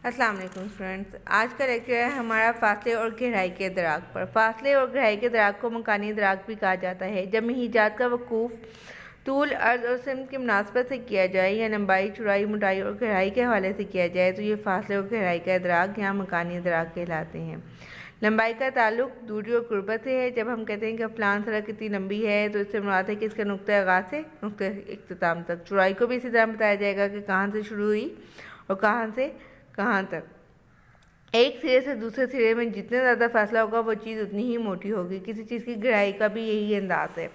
السلام علیکم فرینڈز، آج کا لیکچر ہے ہمارا فاصلے اور گہرائی کے ادراک پر۔ فاصلے اور گہرائی کے ادراک کو مکانی ادراک بھی کہا جاتا ہے۔ جب مہیجات کا وقوف طول، عرض اور سمت کی مناسبت سے کیا جائے یا لمبائی، چوڑائی، موٹائی اور گہرائی کے حوالے سے کیا جائے تو یہ فاصلے اور گہرائی کا ادراک یا مکانی ادراک کہلاتے ہیں۔ لمبائی کا تعلق دوری اور قربت سے ہے۔ جب ہم کہتے ہیں کہ فلاں سڑک کتنی لمبی ہے تو اس سے مراد ہے کہ اس کا نقطہ آغاز سے نقطہ اختتام تک۔ چوڑائی کو بھی اسی طرح بتایا جائے گا کہ کہاں سے شروع ہوئی اور کہاں سے کہاں تک۔ ایک سرے سے دوسرے سرے میں جتنا زیادہ فاصلہ ہوگا وہ چیز اتنی ہی موٹی ہوگی۔ کسی چیز کی گہرائی کا بھی یہی انداز ہے۔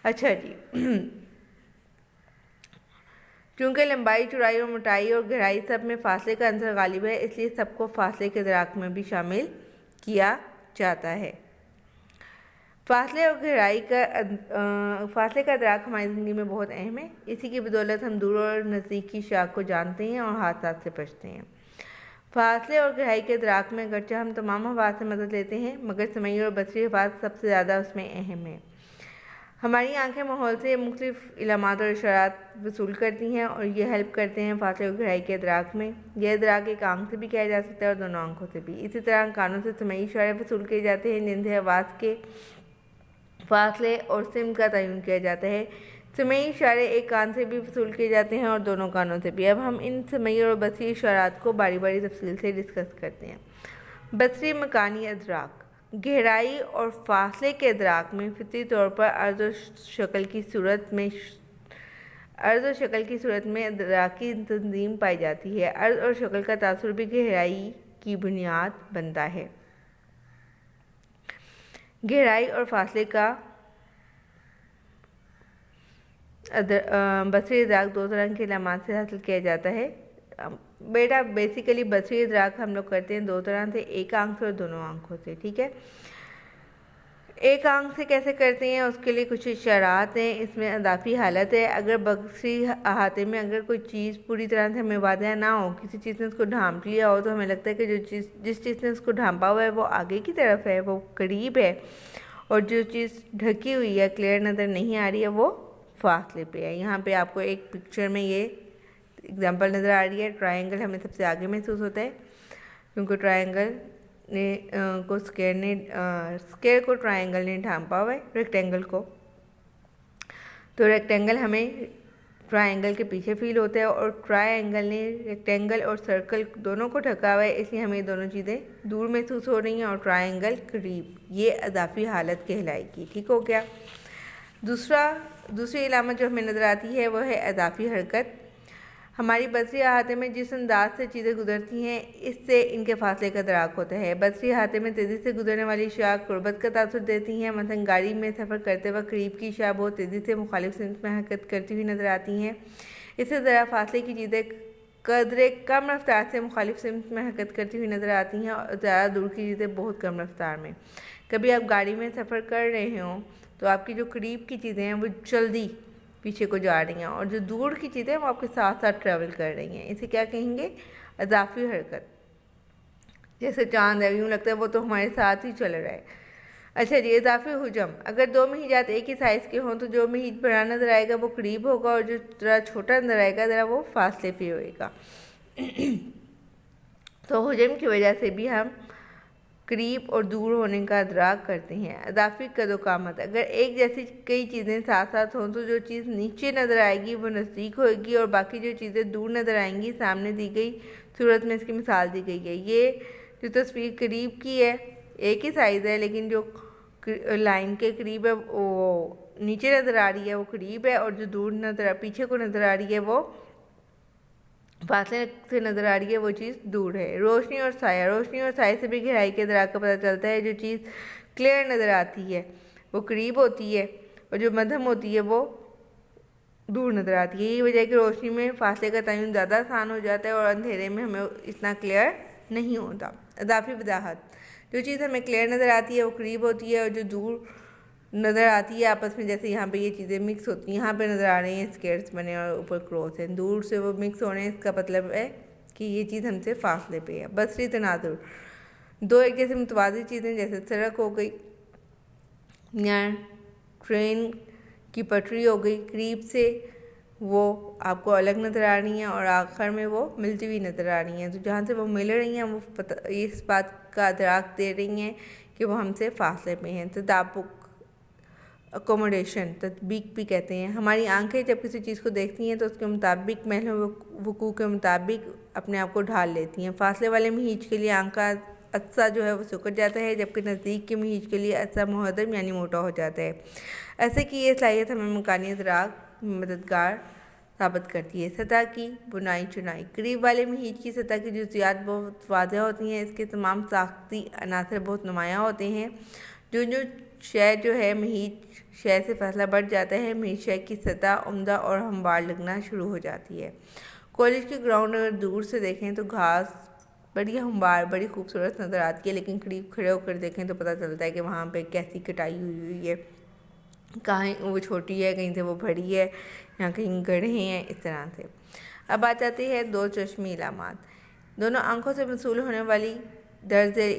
اچھا جی، چونکہ لمبائی، چوڑائی اور موٹائی اور گہرائی سب میں فاصلے کا عنصر غالب ہے، اس لیے سب کو فاصلے کے ادراک میں بھی شامل کیا جاتا ہے۔ فاصلے اور گہرائی فاصلے کا ادراک ہماری زندگی میں بہت اہم ہے۔ اسی کی بدولت ہم دور اور نزدیک کی شاخ کو جانتے ہیں اور حادثات سے بچتے ہیں۔ فاصلے اور گہرائی کے ادراک میں اگرچہ ہم تمام حواس سے مدد لیتے ہیں مگر سمعی اور بصری حواس سب سے زیادہ اس میں اہم ہیں۔ ہماری آنکھیں ماحول سے مختلف علامات اور اشارات وصول کرتی ہیں اور یہ ہیلپ کرتے ہیں فاصلے اور گہرائی کے ادراک میں۔ یہ ادراک ایک آنکھ سے بھی کیا جا سکتا ہے اور دونوں آنکھوں سے بھی۔ اسی طرح کانوں سے سمعی اشارے وصول کیے جاتے ہیں جن سے حواس کے فاصلے اور سمت کا تعین کیا جاتا ہے۔ سمعی اشارے ایک کان سے بھی وصول کیے جاتے ہیں اور دونوں کانوں سے بھی۔ اب ہم ان سمعی اور بصری اشارات کو باری باری تفصیل سے ڈسکس کرتے ہیں۔ بصری مکانی ادراک۔ گہرائی اور فاصلے کے ادراک میں فطری طور پر عرض و شکل کی صورت میں ادراکی تنظیم پائی جاتی ہے۔ عرض اور شکل کا تاثر بھی گہرائی کی بنیاد بنتا ہے۔ گہرائی اور فاصلے کا بصری ادراک دو طرح کے علامات سے حاصل کیا جاتا ہے۔ بیٹا بیسیکلی بصری ادراک ہم لوگ کرتے ہیں دو طرح سے، ایک آنکھ سے اور دونوں آنکھوں سے، ٹھیک ہے۔ ایک آنکھ سے کیسے کرتے ہیں اس کے لیے کچھ اشارات ہیں۔ اس میں اضافی حالت ہے۔ اگر بصری احاطے میں اگر کوئی چیز پوری طرح سے ہمیں واضح نہ ہو، کسی چیز نے اس کو ڈھانپ لیا ہو تو ہمیں لگتا ہے کہ جس چیز نے اس کو ڈھانپا ہوا ہے وہ آگے کی طرف ہے، وہ قریب ہے، اور جو چیز ڈھکی ہوئی ہے، کلیئر نظر نہیں آ رہی ہے، وہ فاصلے پہ ہے۔ یہاں پہ آپ کو ایک پکچر میں یہ اگزامپل نظر آ رہی ہے۔ ٹرائنگل ہمیں سب سے آگے محسوس ہوتا ہے کیونکہ ٹرائنگل اسکیئر کو ٹرائنگل نے ڈھانپا ہوا ہے، ریکٹینگل کو، تو ریکٹینگل ہمیں ٹرائنگل کے پیچھے فیل ہوتا ہے اور ٹرائنگل نے ریکٹینگل اور سرکل دونوں کو ڈھکا ہوا ہے، اس لیے ہمیں دونوں چیزیں دور محسوس ہو رہی ہیں اور ٹرائنگل قریب۔ یہ اضافی حالت کہلائے گی، ٹھیک ہو گیا۔ دوسری علامت جو ہمیں نظر آتی ہے وہ ہے اضافی حرکت۔ ہماری بصری احاطے میں جس انداز سے چیزیں گزرتی ہیں اس سے ان کے فاصلے کا ادراک ہوتا ہے۔ بصری احاطے میں تیزی سے گزرنے والی اشیاء قربت کا تاثر دیتی ہیں۔ مثلا گاڑی میں سفر کرتے وقت قریب کی اشیاء بہت تیزی سے مخالف سمت میں حرکت کرتی ہوئی نظر آتی ہیں۔ اس سے ذرا فاصلے کی چیزیں قدرے کم رفتار سے مخالف سمت میں حرکت کرتی ہوئی نظر آتی ہیں اور زیادہ دور کی چیزیں بہت کم رفتار میں۔ کبھی آپ گاڑی میں سفر کر رہے ہوں تو آپ کی جو قریب کی چیزیں ہیں وہ جلدی پیچھے کو جا رہی ہیں اور جو دور کی چیزیں وہ آپ کے ساتھ ساتھ ٹریول کر رہی ہیں۔ اسے کیا کہیں گے؟ اضافی حرکت۔ جیسے چاند ہے، یوں لگتا ہے وہ تو ہمارے ساتھ ہی چل رہا ہے۔ اچھا جی، اضافی حجم۔ اگر دو مہیجات ایک ہی سائز کے ہوں تو جو مہیج بڑا نظر آئے گا وہ قریب ہوگا اور جو ذرا چھوٹا نظر آئے گا ذرا وہ فاصلے پہ ہوئے گا۔ تو حجم کی وجہ سے بھی ہم قریب اور دور ہونے کا ادراک کرتے ہیں۔ اضافی قد و قامت۔ اگر ایک جیسی کئی چیزیں ساتھ ساتھ ہوں تو جو چیز نیچے نظر آئے گی وہ نزدیک ہوئے گی اور باقی جو چیزیں دور نظر آئیں گی سامنے دی گئی صورت میں اس کی مثال دی گئی ہے۔ یہ جو تصویر قریب کی ہے ایک ہی سائز ہے لیکن جو لائن کے قریب ہے وہ نیچے نظر آ رہی ہے وہ قریب ہے اور جو دور پیچھے کو نظر آ رہی ہے وہ فاصلے سے نظر آ رہی ہے وہ چیز دور ہے۔ روشنی اور سایہ۔ روشنی اور سائے سے بھی گہرائی کے ادراک کا پتہ چلتا ہے۔ جو چیز کلیئر نظر آتی ہے وہ قریب ہوتی ہے اور جو مدھم ہوتی ہے وہ دور نظر آتی ہے۔ یہی وجہ ہے کہ روشنی میں فاصلے کا تعین زیادہ آسان ہو جاتا ہے اور اندھیرے میں ہمیں اتنا کلیئر نہیں ہوتا۔ اضافی وضاحت۔ جو چیز ہمیں کلیئر نظر آتی ہے وہ قریب ہوتی ہے اور جو دور نظر آتی ہے آپس میں، جیسے یہاں پہ یہ چیزیں مکس ہوتی ہیں، یہاں پہ نظر آ رہے ہیں اسکیئرس بنے اور اوپر کراس ہیں، دور سے وہ مکس ہو رہے ہیں، اس کا مطلب ہے کہ یہ چیز ہم سے فاصلے پہ ہے۔ بصری تناظر۔ دو ایک جیسے متوازی چیزیں جیسے سڑک ہو گئی یا ٹرین کی پٹری ہو گئی قریب سے وہ آپ کو الگ نظر آ رہی ہیں اور آخر میں وہ ملتی ہوئی نظر آ رہی ہیں. تو جہاں سے وہ مل رہی ہیں وہ اس بات کا ادراک دے رہی ہیں کہ وہ ہم سے فاصلے پہ ہیں. تطابق، اکوموڈیشن، تطبیق بھی کہتے ہیں. ہماری آنکھیں جب کسی چیز کو دیکھتی ہیں تو اس کے مطابق محل وقوع کے مطابق اپنے آپ کو ڈھال لیتی ہیں. فاصلے والے مہیج کے لیے آنکھ کا عدسہ جو ہے وہ سکڑ جاتا ہے، جبکہ نزدیک کے مہیج کے لیے عدسہ مہدم یعنی موٹا ہو جاتا ہے. ایسے کہ یہ صلاحیت ہمیں مکانی ادراک میں مددگار ثابت کرتی ہے. سطح کی بنائی چنائی. قریب والے مہیج کی سطح کی جزیات بہت واضح ہوتی ہیں. اس کے تمام ساختی عناصر بہت نمایاں ہوتے ہیں. جو شے جو ہے مہیج شے سے فاصلہ بڑھ جاتا ہے، مہیج شے کی سطح عمدہ اور ہموار لگنا شروع ہو جاتی ہے. کالج کے گراؤنڈ اگر دور سے دیکھیں تو گھاس بڑی ہموار، بڑی خوبصورت نظر آتی ہے، لیکن قریب کھڑے ہو کر دیکھیں تو پتہ چلتا ہے کہ وہاں پہ کیسی کٹائی ہوئی ہے. کہیں وہ چھوٹی ہے، کہیں سے وہ بڑی ہے، یا کہیں گڑھے ہیں، اس طرح سے. اب آ جاتی ہے دو چشمی علامات. دونوں آنکھوں سے موصول ہونے والی درج ذیل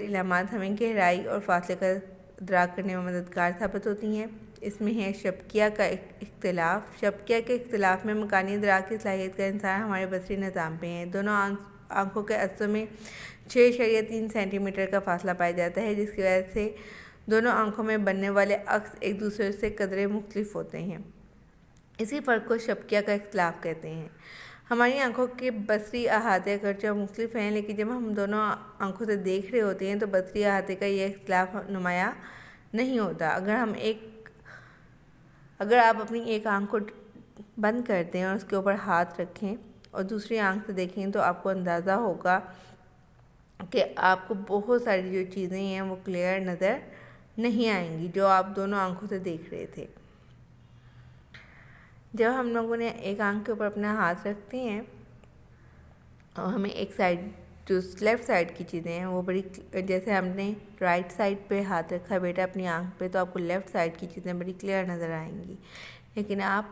علامات ہمیں گہرائی اور فاصلے کا ادراک کرنے میں مددگار ثابت ہوتی ہیں. اس میں ہے شبکیہ کا اختلاف. شبکیہ کے اختلاف میں مکانی ادراک کی صلاحیت کا انحصار ہمارے بصری نظام پہ ہے. دونوں آنکھوں کے عدسوں میں 6.3 سینٹی میٹر کا فاصلہ پایا جاتا ہے، جس کی وجہ سے دونوں آنکھوں میں بننے والے عکس ایک دوسرے سے قدرے مختلف ہوتے ہیں. اسی فرق کو شبکیہ کا اختلاف کہتے ہیں. ہماری آنکھوں کے بصری احاطے اگرچہ مختلف ہیں، لیکن جب ہم دونوں آنکھوں سے دیکھ رہے ہوتے ہیں تو بصری احاطے کا یہ اختلاف نمایاں نہیں ہوتا. اگر آپ اپنی ایک آنکھ کو بند کر دیں اور اس کے اوپر ہاتھ رکھیں اور دوسری آنکھ سے دیکھیں تو آپ کو اندازہ ہوگا کہ آپ کو بہت ساری جو چیزیں ہیں وہ کلیئر نظر نہیں آئیں گی جو آپ دونوں آنکھوں سے دیکھ رہے تھے. جب ہم لوگوں نے ایک آنکھ کے اوپر اپنا ہاتھ رکھتے ہیں اور ہمیں ایک سائڈ جو لیفٹ سائڈ کی چیزیں ہیں وہ بڑی، جیسے ہم نے رائٹ سائڈ پہ ہاتھ رکھا ہے بیٹا اپنی آنکھ پہ، تو آپ کو لیفٹ سائڈ کی چیزیں بڑی کلیئر نظر آئیں گی. لیکن آپ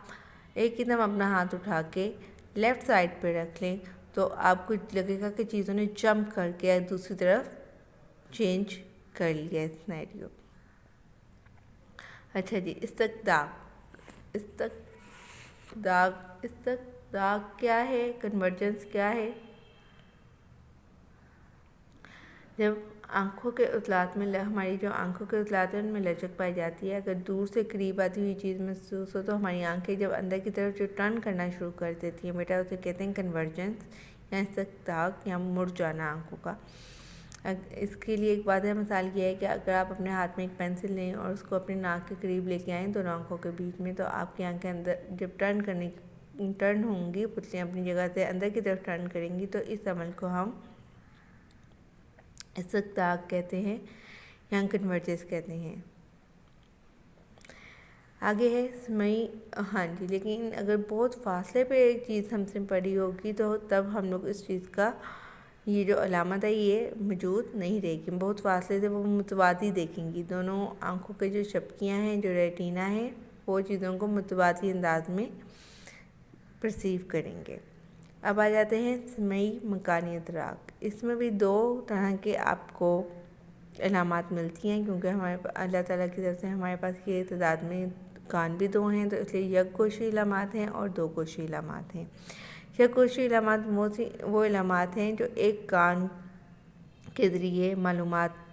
ایک دم اپنا ہاتھ اٹھا کے لیفٹ سائڈ پہ رکھ لیں تو آپ کو لگے گا کہ چیزوں نے جمپ کر کے دوسری طرف چینج کر لیا ہے سینیریو. اچھا جی، استقداق کیا ہے؟ کنورجنس کیا ہے؟ جب آنکھوں کے عضلات میں ہماری جو آنکھوں کے عضلات ہیں ان میں لچک پائی جاتی ہے، اگر دور سے قریب آتی ہوئی چیز محسوس ہو تو ہماری آنکھیں جب اندر کی طرف جو ٹرن کرنا شروع کر دیتی ہیں بیٹا اسے کہتے ہیں کنورجنس یا استقداق یا مڑ جانا آنکھوں کا. اس کے لیے ایک واضح مثال یہ ہے کہ اگر آپ اپنے ہاتھ میں ایک پینسل لیں اور اس کو اپنے ناک کے قریب لے کے آئیں دونوں آنکھوں کے بیچ میں، تو آپ کی آنکھیں اندر جب ٹرن ہوں گی، پتلیاں اپنی جگہ سے اندر کی طرف ٹرن کریں گی، تو اس عمل کو ہم استقداق کہتے ہیں یا کنورجنس کہتے ہیں. آگے ہے سمعی. ہاں جی، لیکن اگر بہت فاصلے پہ ایک چیز ہم سے پڑی ہوگی تو تب ہم لوگ اس چیز کا یہ جو علامت ہے یہ موجود نہیں رہے گی. بہت فاصلے سے وہ متوازی دیکھیں گی. دونوں آنکھوں کے جو شبکیاں ہیں، جو ریٹینا ہے، وہ چیزوں کو متوازی انداز میں پرسیو کریں گے. اب آ جاتے ہیں سمعی مکانی ادراک. اس میں بھی دو طرح کے آپ کو علامات ملتی ہیں، کیونکہ اللہ تعالیٰ کی طرف سے ہمارے پاس یہ تعداد میں کان بھی دو ہیں، تو اس لیے یک گوشی علامات ہیں اور دو گوشی علامات ہیں. یک گوشی علامات وہ علامات ہیں جو ایک کان کے ذریعے معلومات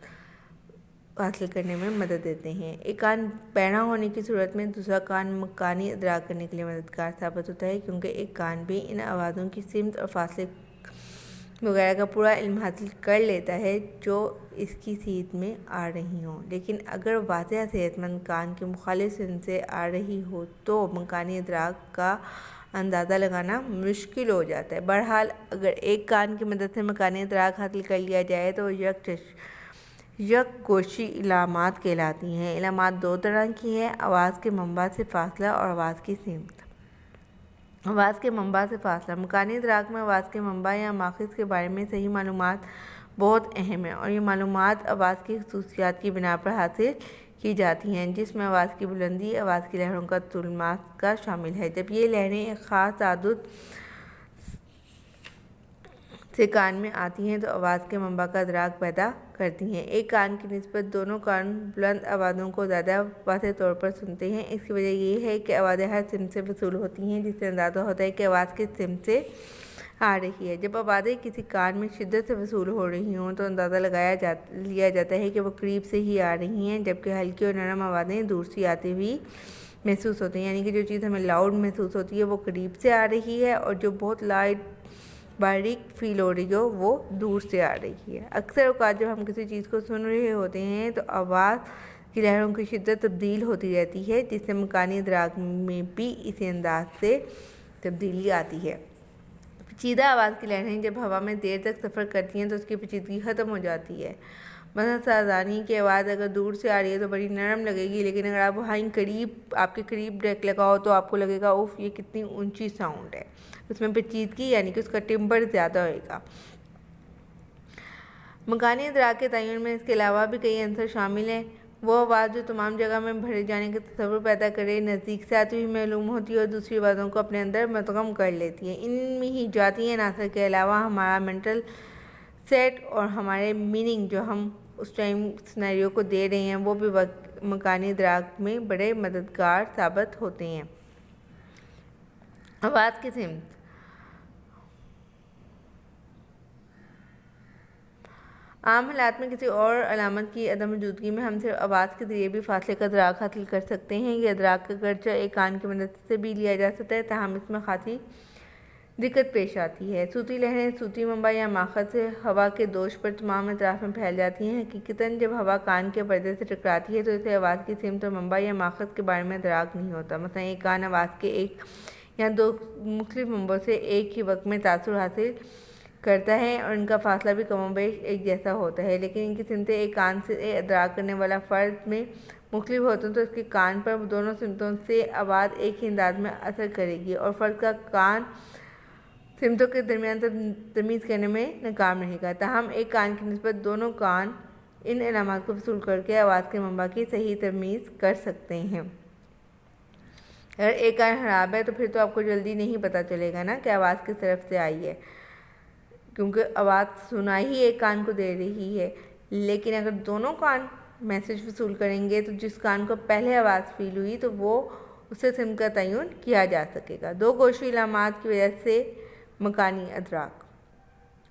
حاصل کرنے میں مدد دیتے ہیں. ایک کان بینا ہونے کی صورت میں دوسرا کان مکانی ادراک کرنے کے لیے مددگار ثابت ہوتا ہے، کیونکہ ایک کان بھی ان آوازوں کی سمت اور فاصلے وغیرہ کا پورا علم حاصل کر لیتا ہے جو اس کی سمت میں آ رہی ہوں. لیکن اگر واضح صحت مند کان کی مخالف سمت سے آ رہی ہو تو مکانی ادراک کا اندازہ لگانا مشکل ہو جاتا ہے. بہرحال اگر ایک کان کی مدد سے مکانی ادراک حاصل کر لیا جائے تو یک گوشی علامات کہلاتی ہیں. علامات دو طرح کی ہیں: آواز کے منبع سے فاصلہ اور آواز کی سمت. آواز کے منبع سے فاصلہ. مکانی ادراک میں آواز کے منبع یا ماخذ کے بارے میں صحیح معلومات بہت اہم ہیں، اور یہ معلومات آواز کی خصوصیات کی بنا پر حاصل کی جاتی ہیں، جس میں آواز کی بلندی، آواز کی لہروں کا طول کا شامل ہے. جب یہ لہریں ایک خاص تعدد سے کان میں آتی ہیں تو آواز کے منبع کا ادراک پیدا کرتی ہیں۔ ایک کان کی نسبت دونوں کان بلند آوازوں کو زیادہ واضح طور پر سنتے ہیں۔ اس کی وجہ یہ ہے کہ آوازیں ہر سمت سے وصول ہوتی ہیں، جس سے اندازہ ہوتا ہے کہ آواز کس سمت سے آ رہی ہے۔ جب آوازیں کسی کان میں شدت سے وصول ہو رہی ہوں تو اندازہ لیا جاتا ہے کہ وہ قریب سے ہی آ رہی ہیں، جبکہ ہلکی اور نرم آوازیں دور سے آتی ہوئی محسوس ہوتی ہیں، یعنی کہ جو چیز ہمیں لاؤڈ محسوس ہوتی ہے وہ قریب سے آ رہی ہے، اور جو بہت باریک فیل ہو رہی ہو وہ دور سے آ رہی ہے۔ اکثر اوقات جب ہم کسی چیز کو سن رہے ہوتے ہیں تو آواز کی لہروں کی شدت تبدیل ہوتی رہتی ہے، جس سے مکانی ادراک میں بھی اسی انداز سے تبدیلی آتی ہے۔ پیچیدہ آواز کی لہریں جب ہوا میں دیر تک سفر کرتی ہیں تو اس کی پیچیدگی ختم ہو جاتی ہے۔ مثلا سازانی کی آواز اگر دور سے آ رہی ہے تو بڑی نرم لگے گی، لیکن اگر آپ وہیں آپ کے قریب ڈیک لگاؤ تو آپ کو لگے گا اوف یہ کتنی اونچی ساؤنڈ ہے، اس میں پیچیدگی یعنی کہ اس کا ٹمبر زیادہ ہوئے گا۔ مکانی ادراک کے تعین میں اس کے علاوہ بھی کئی عنصر شامل ہیں۔ وہ آواز جو تمام جگہ میں بھرے جانے کا تصور پیدا کرے، نزدیک سے آتی ہوئی معلوم ہوتی ہے اور دوسری آوازوں کو اپنے اندر مدغم کر لیتی ہے۔ ان میں ہی ذاتی عناصر کے علاوہ ہمارا مینٹل سیٹ اور ہمارے میننگ جو ہم اس ٹائم سینیریو کو دے رہے ہیں وہ بھی مکانی ادراک میں بڑے مددگار ثابت ہوتے ہیں۔ آواز کی سمت عام حالات میں کسی اور علامت کی عدم موجودگی میں ہم صرف آواز کے ذریعے بھی فاصلے کا ادراک حاصل کر سکتے ہیں۔ یہ ادراک اگرچہ ایک کان کی مدد سے بھی لیا جا سکتا ہے، تاہم اس میں خاصی دقت پیش آتی ہے۔ صوتی لہریں صوتی منبع یا ماخذ سے ہوا کے دوش پر تمام اطراف میں پھیل جاتی ہیں۔ حقیقتاً جب ہوا کان کے پردے سے ٹکراتی ہے تو اسے آواز کی سمت اور منبع یا ماخذ کے بارے میں ادراک نہیں ہوتا۔ مثلا ایک کان آواز کے ایک یا دو مختلف منبعوں سے ایک ہی وقت میں تاثر حاصل کرتا ہے اور ان کا فاصلہ بھی کم و بیش ایک جیسا ہوتا ہے، لیکن ان کی سمتیں ایک کان سے ادراک کرنے والا فرد میں مختلف ہوتے ہیں تو اس کے کان پر دونوں سمتوں سے آواز ایک ہی انداز میں اثر کرے گی اور فرد کا کان سمتوں کے درمیان تمیز کرنے میں ناکام رہے گا۔ تاہم ایک کان کی نسبت دونوں کان ان علامات کو وصول کر کے آواز کے منبع کی صحیح تمیز کر سکتے ہیں۔ اگر ایک کان خراب ہے تو پھر تو آپ کو جلدی نہیں پتہ چلے گا نا کہ آواز کس طرف سے آئی ہے، کیونکہ آواز سنائی ہی ایک کان کو دے رہی ہے۔ لیکن اگر دونوں کان میسج وصول کریں گے تو جس کان کو پہلے آواز فیل ہوئی تو وہ اس سے سمت کا تعین کیا جا سکے گا۔ دو گوشی علامات کی وجہ سے مکانی ادراک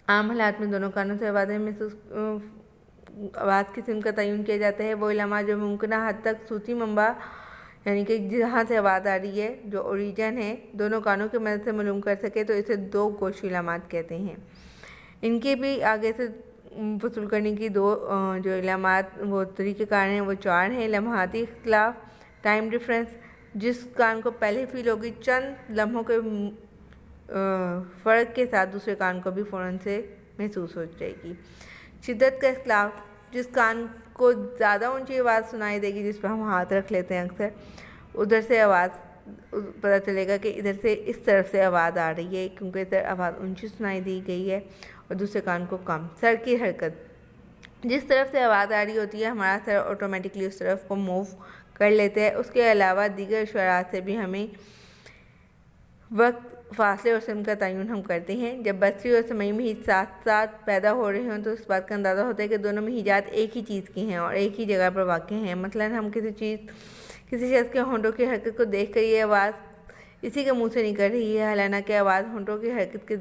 عام حالات میں دونوں کانوں سے آواز کی سمت کا تعین کیا جاتا ہے۔ وہ علامات جو ممکنہ حد تک صوتی منبع یعنی کہ جہاں سے آواز آ رہی ہے جو اوریجن ہے دونوں کانوں کی مدد سے معلوم کر سکے تو اسے دو گوشی علامات کہتے ہیں۔ ان کے بھی آگے سے وصول کرنے کی دو جو علامات وہ طریقہ کار ہیں وہ چار ہیں۔ لمحاتی اختلاف، ٹائم ڈفرینس، جس کان کو پہلے فیل ہوگی چند لمحوں کے فرق کے ساتھ دوسرے کان کو بھی فوراً سے محسوس ہو جائے گی۔ شدت کا اختلاف، جس کان کو زیادہ اونچی آواز سنائی دے گی، جس پہ ہم ہاتھ رکھ لیتے ہیں اکثر، ادھر سے آواز پتہ چلے گا کہ ادھر سے اس طرف سے آواز آ رہی ہے کیونکہ ادھر آواز اونچی سنائی دی گئی ہے، اور دوسرے کان کو کم۔ سر کی حرکت، جس طرف سے آواز آ رہی ہوتی ہے ہمارا سر آٹومیٹکلی اس طرف کو موو کر لیتے ہیں۔ اس کے علاوہ دیگر اشارات سے بھی ہمیں وقت، فاصلے اور سمت کا تعین ہم کرتے ہیں۔ جب بصری اور سمعی محیط ساتھ ساتھ پیدا ہو رہے ہوں تو اس بات کا اندازہ ہوتا ہے کہ دونوں محیطات ایک ہی چیز کی ہیں اور ایک ہی جگہ پر واقع ہیں۔ مثلا ہم کسی شخص کے ہونٹوں کی حرکت کو دیکھ کر یہ آواز اسی کے منہ سے نکل رہی ہے، حالانکہ آواز ہونٹوں کی حرکت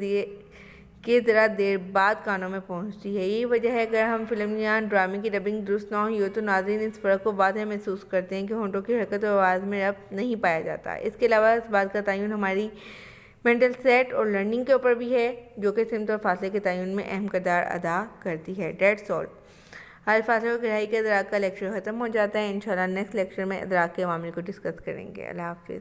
کے ذرا دیر بعد کانوں میں پہنچتی ہے۔ یہی وجہ ہے اگر ہم فلم یا ڈرامے کی ڈبنگ درست نہ ہوئی ہو تو ناظرین اس فرق کو واضح محسوس کرتے ہیں کہ ہونٹوں کی حرکت اور آواز میں ربط نہیں پایا جاتا۔ اس کے علاوہ اس بات کا تعین ہماری مینٹل سیٹ اور لرننگ کے اوپر بھی ہے، جو کہ سمت اور فاصلے کے تعین میں اہم کردار ادا کرتی ہے۔ That's all. آج فاصلے اور گہرائی کے ادراک کا لیکچر ختم ہو جاتا ہے۔ انشاءاللہ نیکسٹ لیکچر میں ادراک کے عوامل کو ڈسکس کریں گے۔ اللہ حافظ۔